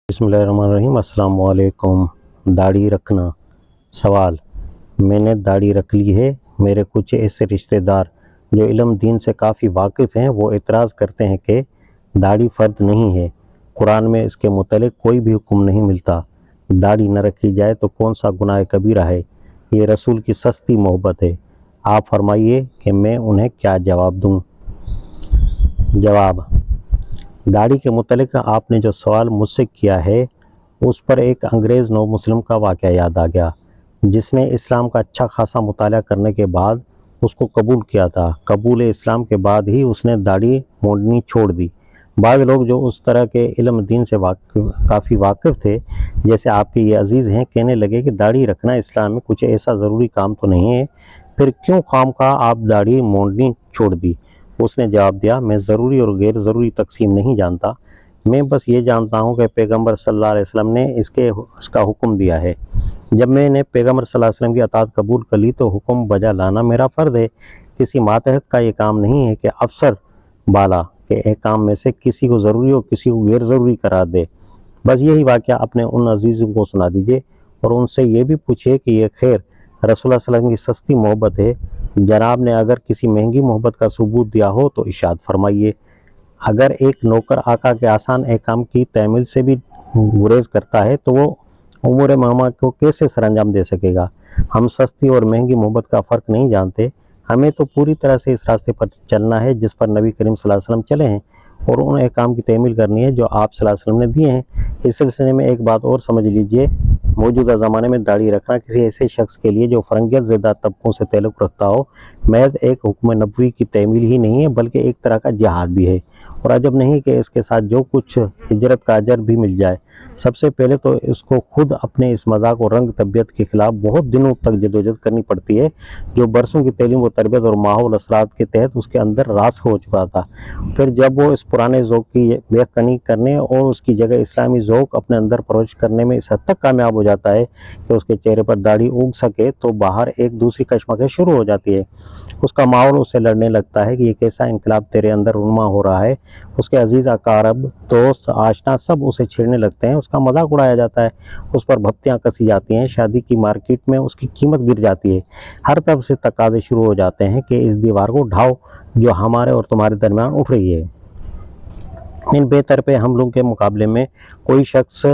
बिस्मिल्लाहिर्रहमानिर्रहीम। अस्सलाम वालेकुम। दाढ़ी रखना। सवाल: मैंने दाढ़ी रख ली है। मेरे कुछ ऐसे रिश्तेदार जो इल्म दीन से काफ़ी वाकिफ़ हैं वो एतराज़ करते हैं कि दाढ़ी फ़र्द नहीं है। कुरान में इसके मुतालिक कोई भी हुक्म नहीं मिलता। दाढ़ी न रखी जाए तो कौन सा गुनाह कबीरा है? ये रसूल की सस्ती मोहब्बत है। आप फरमाइए कि मैं उन्हें क्या जवाब दूँ। जवाब: दाढ़ी के मुतालिक आपने जो सवाल मुझसे किया है उस पर एक अंग्रेज़ नौ मुस्लिम का वाक़या याद आ गया, जिसने इस्लाम का अच्छा खासा मुताला करने के बाद उसको कबूल किया था। कबूल इस्लाम के बाद ही उसने दाढ़ी मोड़नी छोड़ दी। बाद लोग जो उस तरह के इल्म दीन से काफ़ी वाकिफ़ थे, जैसे आपके ये अजीज़ हैं, कहने लगे कि दाढ़ी रखना इस्लाम में कुछ ऐसा ज़रूरी काम तो नहीं है, फिर क्यों खामखा आप दाढ़ी मोड़नी छोड़ दी। उसने जवाब दिया, मैं ज़रूरी और गैर ज़रूरी तकसीम नहीं जानता, मैं बस ये जानता हूँ कि पैगम्बर सल्लल्लाहु अलैहि वसल्लम ने इसका हुक्म दिया है। जब मैंने पैगम्बर सल्लल्लाहु अलैहि वसल्लम की अताअत कबूल कर ली तो हुक्म बजा लाना मेरा फ़र्ज़ है। किसी मातहत का ये काम नहीं है कि अफसर बाला के अहकाम में से किसी को ज़रूरी और किसी को गैर ज़रूरी करार दे। बस यही वाक़या अपने उन अजीज़ों को सुना दीजिए और उनसे ये भी पूछिए कि ये खैर रसूलुल्लाह सल्लल्लाहु अलैहि वसल्लम की सस्ती मोहब्बत है। जनाब ने अगर किसी महंगी मोहब्बत का सबूत दिया हो तो इरशाद फरमाइए। अगर एक नौकर आका के आसान अहकाम की तहमील से भी गुरेज करता है तो वो उमूर महमा को कैसे सरअंजाम दे सकेगा। हम सस्ती और महंगी मोहब्बत का फ़र्क नहीं जानते। हमें तो पूरी तरह से इस रास्ते पर चलना है जिस पर नबी करीम सल्लल्लाहु अलैहि वसल्लम चले हैं और उन अहकाम की तहमील करनी है जो आप सल्लल्लाहु अलैहि वसल्लम ने दिए हैं। इस सिलसिले में एक बात और समझ लीजिए, मौजूदा ज़माने में दाढ़ी रखना किसी ऐसे शख्स के लिए जो फ़रंगियत ज़दा तबकों से ताल्लुक़ रखता हो महज एक हुक्म नबवी की तहमील ही नहीं है बल्कि एक तरह का जिहाद भी है। और अजब नहीं कि इसके साथ जो कुछ हिजरत का अजर भी मिल जाए। सबसे पहले तो इसको खुद अपने इस मजाक और रंग तबीयत के ख़िलाफ़ बहुत दिनों तक जदोजहद करनी पड़ती है, जो बरसों की तालीम व तरबियत और माहौल असरात के तहत उसके अंदर रास हो चुका था। फिर जब वो इस पुराने ज़ौक़ की बेखनी करने और उसकी जगह इस्लामी ज़ौक़ अपने अंदर परवरिश करने में इस हद तक कामयाब हो जाता है कि उसके चेहरे पर दाढ़ी उग सके तो बाहर एक दूसरी कशमकश शुरू हो जाती है। उसका माहौल उससे लड़ने लगता है कि ये कैसा इनकलाब तेरे अंदर रुनमा हो रहा है। उसके अजीज़ अकारब, दोस्त, आशना सब उसे छेड़ने लगते हैं, उसका मजाक उड़ाया जाता है, उस पर भप्तियाँ कसी जाती हैं, शादी की मार्केट में उसकी कीमत गिर जाती है। हर तरफ से तकाज़े शुरू हो जाते हैं कि इस दीवार को ढाओ जो हमारे और तुम्हारे दरमियान उठ रही है। इन बेहतर पे हमलों के मुकाबले में कोई शख्स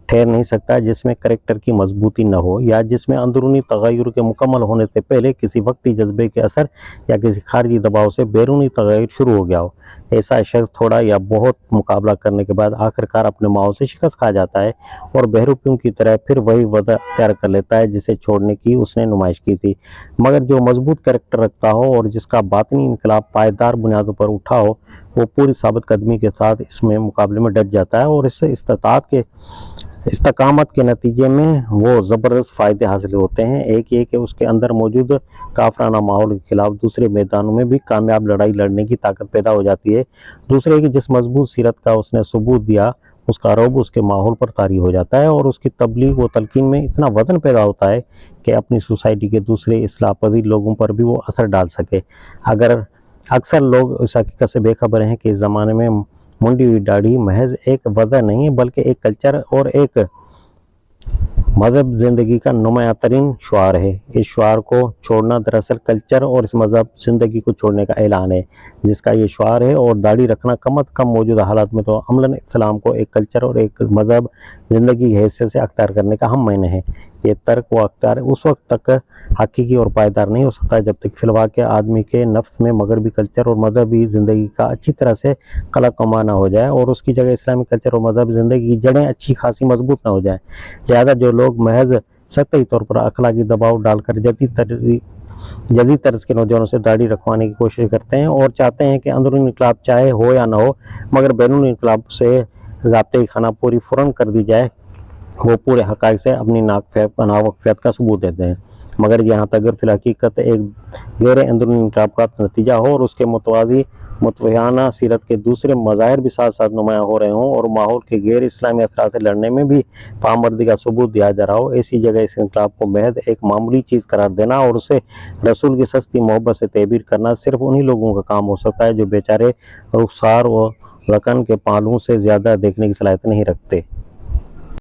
ठहर नहीं सकता जिसमें करैक्टर की मजबूती न हो या जिसमें अंदरूनी तगय्युर के मुकम्मल होने से पहले किसी वक्ती जज्बे के असर या किसी खारजी दबाव से बैरूनी तगय्युर शुरू हो गया हो। ऐसा शख्स थोड़ा या बहुत मुकाबला करने के बाद आखिरकार अपने माहौल से शिकस्त खा जाता है और बहरूपियों की तरह फिर वही वजह अख्तियार कर लेता है जिसे छोड़ने की उसने नुमाइश की थी। मगर जो मजबूत करैक्टर रखता हो और जिसका बातनी इनकलाब पायदार बुनियादों पर उठा हो वो पूरी साबित कदमी के साथ इसमें मुकाबले में डट जाता है और इससे इस्तकामत के नतीजे में वो ज़बरदस्त फ़ायदे हासिल होते हैं। एक ये कि उसके अंदर मौजूद काफराना माहौल के खिलाफ दूसरे मैदानों में भी कामयाब लड़ाई लड़ने की ताकत पैदा हो जाती है। दूसरे कि जिस मजबूत सीरत का उसने सबूत दिया उसका रौब उसके माहौल पर तारी हो जाता है और उसकी तबलीग व तलकीन में इतना वज़न पैदा होता है कि अपनी सोसाइटी के दूसरे इस्लाह पज़ीर लोगों पर भी वो असर डाल सके। अक्सर लोग इस हकीकत से बेखबर हैं कि इस ज़माने में मुंडी हुई दाढ़ी महज एक वजह नहीं बल्कि एक कल्चर और एक मज़हब ज़िंदगी का नुमाया तरीन शुआर है। इस शुआर को छोड़ना दरअसल कल्चर और इस मज़हब ज़िंदगी को छोड़ने का ऐलान है जिसका ये शुआर है। और दाढ़ी रखना कम अज़ कम मौजूदा हालात में तो अमलन इस्लाम को एक कल्चर और एक मज़हब ज़िंदगी की हैसियत से अख्तियार करने का हम मायने है। ये तर्क व अख्तियार उस वक्त तक हकीकी और पायदार नहीं हो सकता जब तक फिलवाक़या आदमी के नफ्स में मगरबी कल्चर और मजहबी ज़िंदगी का अच्छी तरह से कला कमा ना हो जाए और उसकी जगह इस्लामी कल्चर और मजहबी ज़िंदगी की जड़ें अच्छी खासी मजबूत ना हो जाए। लिहाजा जो लोग महज सतही तौर पर अखलाकी दबाव डालकर जदीद तर्ज के नौजवानों से दाढ़ी रखवाने की कोशिश करते हैं और चाहते हैं कि अंदरूनी इनकलाब चाहे हो या ना हो मगर बैरूनी इनकलाब से ज़ाब्ते खाना पूरी फ़ौरन कर दी जाए, वो पूरे हक़ाइक़ से अपनी नावाक़फ़ियत का सबूत देते हैं। मगर यहाँ तक अगर फिलहकीकत एक गैर अंदरूनी इनकलाब का नतीजा हो और उसके मुतवाज़ी मुतवैयाना सीरत के दूसरे मज़ाहिर भी साथ साथ नुमायाँ हो रहे हों और माहौल के गैर इस्लामी असरात से लड़ने में भी पामर्दी का सबूत दिया जा रहा हो, ऐसी जगह इस इनकलाब को महज एक मामूली चीज़ करार देना और उसे रसूल की सस्ती मोहब्बत से तहबीर करना सिर्फ उन्हीं लोगों का काम हो सकता है जो बेचारे रुखसार व रकन के पालुओं से ज़्यादा देखने की सलाहियत नहीं रखते।